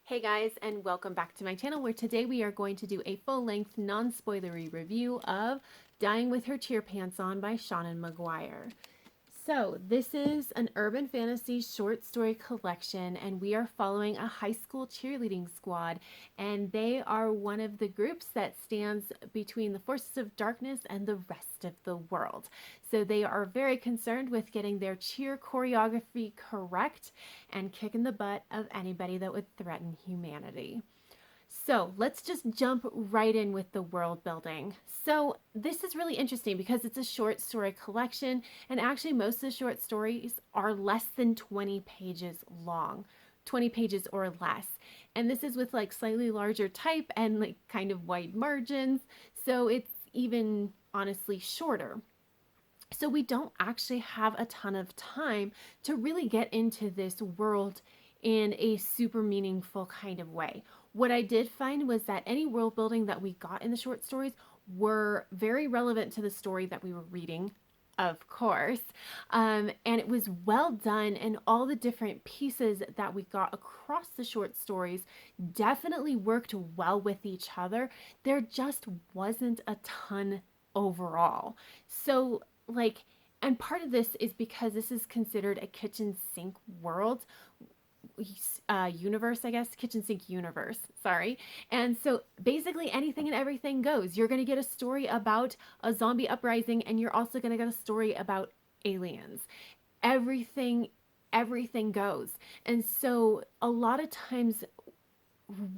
Hey guys, and welcome back to my channel where today we are going to do a full-length, non-spoilery review of Dying with Her Cheer Pants On by Seanan McGuire. So, this is an urban fantasy short story collection, and we are following a high school cheerleading squad, and they are one of the groups that stands between the forces of darkness and the rest of the world. So, they are very concerned with getting their cheer choreography correct and kicking the butt of anybody that would threaten humanity. So let's just jump right in with the world building. So this is really interesting because it's a short story collection, and actually most of the short stories are less than 20 pages long. 20 pages or less. And this is with like slightly larger type and like kind of wide margins. So it's even honestly shorter. So we don't actually have a ton of time to really get into this world in a super meaningful kind of way. What I did find was that any world building that we got in the short stories were very relevant to the story that we were reading, of course. And it was well done, and all the different pieces that we got across the short stories definitely worked well with each other. There just wasn't a ton overall. So, like, and part of this is because this is considered a kitchen sink world, universe, I guess, kitchen sink universe, sorry. And so basically anything and everything goes. You're going to get a story about a zombie uprising, and you're also going to get a story about aliens. Everything, everything goes. And so a lot of times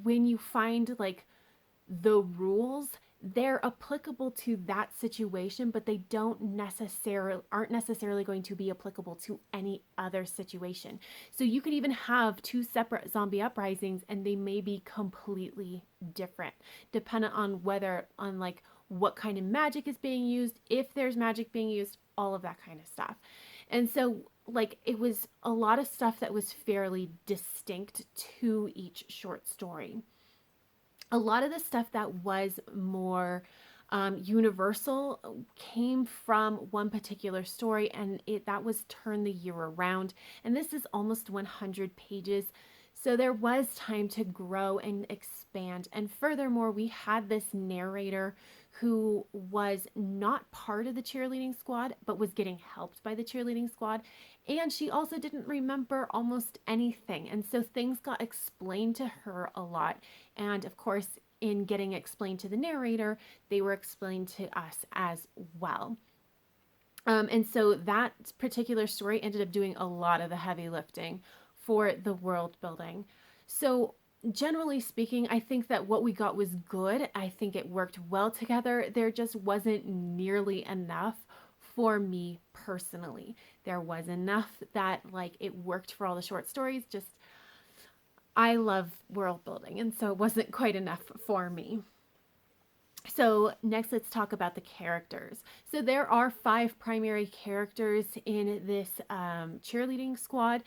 when you find like the rules, they're applicable to that situation, but they aren't necessarily going to be applicable to any other situation. So you could even have two separate zombie uprisings and they may be completely different, dependent on like what kind of magic is being used, if there's magic being used, all of that kind of stuff. And so like it was a lot of stuff that was fairly distinct to each short story. A lot of the stuff that was more universal came from one particular story, and that was Turn the Year Around. And this is almost 100 pages. So there was time to grow and expand. And furthermore, we had this narrator who was not part of the cheerleading squad, but was getting helped by the cheerleading squad. And she also didn't remember almost anything. And so things got explained to her a lot. And of course, in getting explained to the narrator, they were explained to us as well. And so that particular story ended up doing a lot of the heavy lifting for the world building. So generally speaking, I think that what we got was good. I think it worked well together. There just wasn't nearly enough for me personally. There was enough that like it worked for all the short stories. Just I love world building, and so it wasn't quite enough for me. So next, let's talk about the characters. So there are 5 primary characters in this cheerleading squad,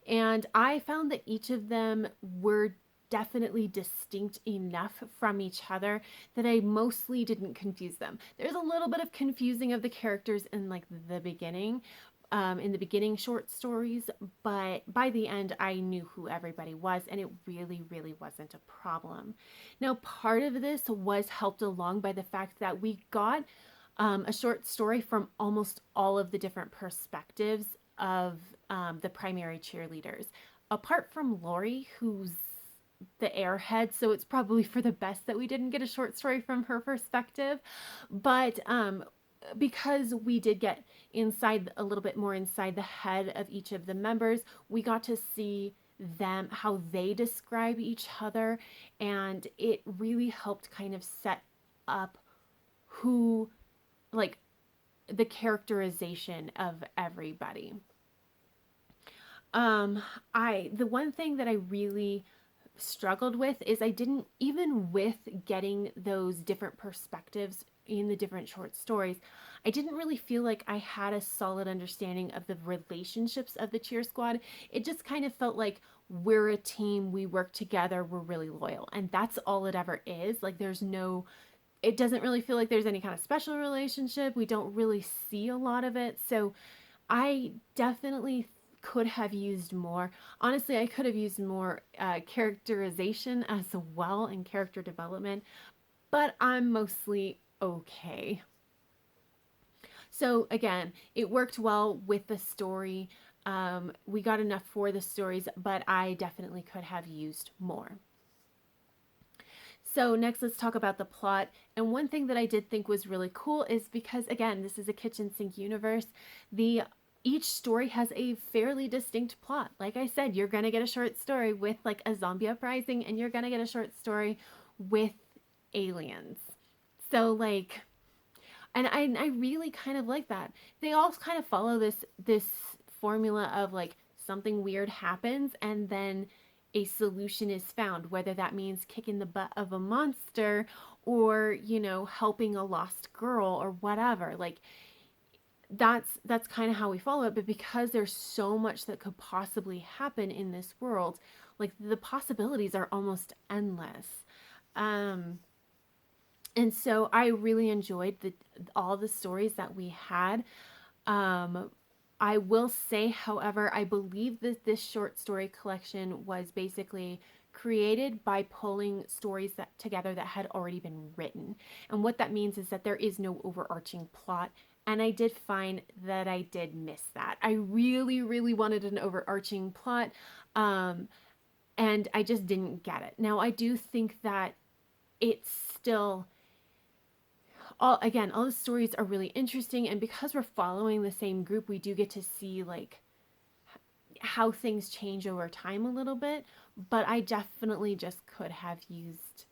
and I found that each of them were definitely distinct enough from each other that I mostly didn't confuse them. There's a little bit of confusing of the characters in like the beginning, in the beginning short stories, but by the end I knew who everybody was, and it really, really wasn't a problem. Now, part of this was helped along by the fact that we got a short story from almost all of the different perspectives of the primary cheerleaders, apart from Lori, who's the airhead, so it's probably for the best that we didn't get a short story from her perspective. But because we did get inside a little bit more inside the head of each of the members, we got to see them, how they describe each other, and it really helped kind of set up who, like, the characterization of everybody. The one thing that I really struggled with is I didn't, even with getting those different perspectives in the different short stories, I didn't really feel like I had a solid understanding of the relationships of the cheer squad. It just kind of felt like we're a team, we work together, we're really loyal, and that's all it ever is. Like it doesn't really feel like there's any kind of special relationship. We don't really see a lot of it. So I definitely could have used more. Honestly, I could have used more characterization as well and character development, but I'm mostly okay. So again, it worked well with the story. We got enough for the stories, but I definitely could have used more. So next, let's talk about the plot. And one thing that I did think was really cool is because, again, this is a kitchen sink universe, each story has a fairly distinct plot. Like I said, you're going to get a short story with like a zombie uprising, and you're going to get a short story with aliens. So like, and I really kind of like that. They all kind of follow this formula of like something weird happens and then a solution is found, whether that means kicking the butt of a monster or, you know, helping a lost girl or whatever. Like that's kind of how we follow it. But because there's so much that could possibly happen in this world, like the possibilities are almost endless. Um, and so I really enjoyed all the stories that we had. Um, I will say, however, I believe that this short story collection was basically created by pulling stories together that had already been written. And what that means is that there is no overarching plot. And I did find that I did miss that. I really, really wanted an overarching plot, um, and I just didn't get it. Now, I do think that it's still all the stories are really interesting, and because we're following the same group, we do get to see like how things change over time a little bit, but I definitely just could have used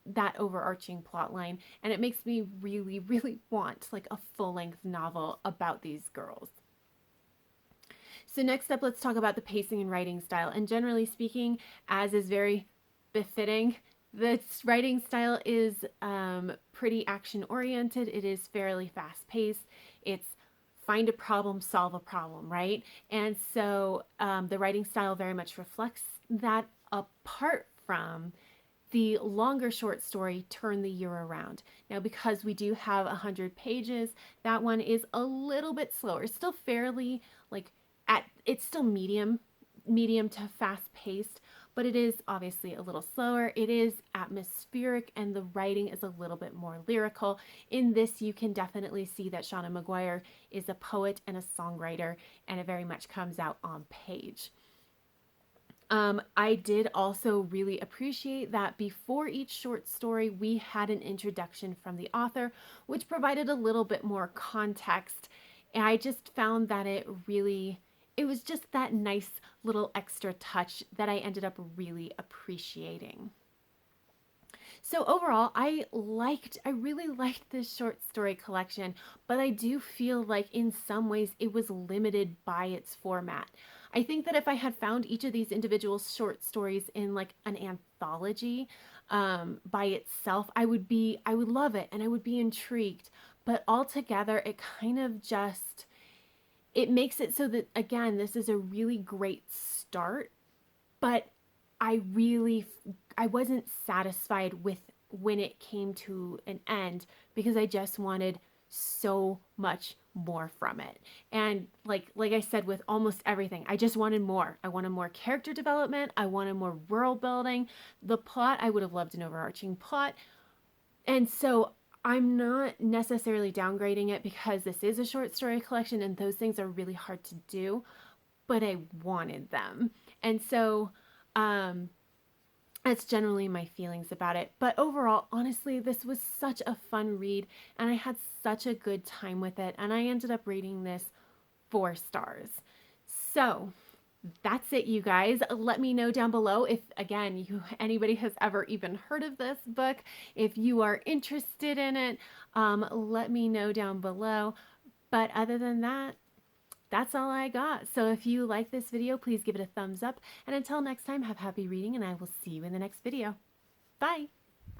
that overarching plot line, and it makes me really, really want like a full-length novel about these girls. So next up, let's talk about the pacing and writing style. And generally speaking, as is very befitting, the writing style is pretty action oriented. It is fairly fast paced. It's find a problem, solve a problem, right? And so the writing style very much reflects that, apart from the longer short story, Turn the Year Around. Now, because we do have 100 pages, that one is a little bit slower. It's still fairly like it's still medium to fast paced, but it is obviously a little slower. It is atmospheric, and the writing is a little bit more lyrical. In this, you can definitely see that Seanan McGuire is a poet and a songwriter, and it very much comes out on page. I did also really appreciate that before each short story, we had an introduction from the author, which provided a little bit more context. And I just found that it was just that nice little extra touch that I ended up really appreciating. So overall, I really liked this short story collection, but I do feel like in some ways it was limited by its format. I think that if I had found each of these individual short stories in like an anthology by itself, I would love it and I would be intrigued. But altogether, it kind of just, it makes it so that, again, this is a really great start, but I wasn't satisfied with when it came to an end, because I just wanted so much more from it. And like I said, with almost everything, I just wanted more. I wanted more character development. I wanted more world building. The plot, I would have loved an overarching plot. And so I'm not necessarily downgrading it because this is a short story collection and those things are really hard to do, but I wanted them. And so that's generally my feelings about it. But overall, honestly, this was such a fun read and I had such a good time with it. And I ended up rating this 4 stars. So that's it, you guys. Let me know down below if, again, anybody has ever even heard of this book. If you are interested in it, let me know down below. But other than that, that's all I got. So if you like this video, please give it a thumbs up. And until next time, have happy reading, and I will see you in the next video. Bye!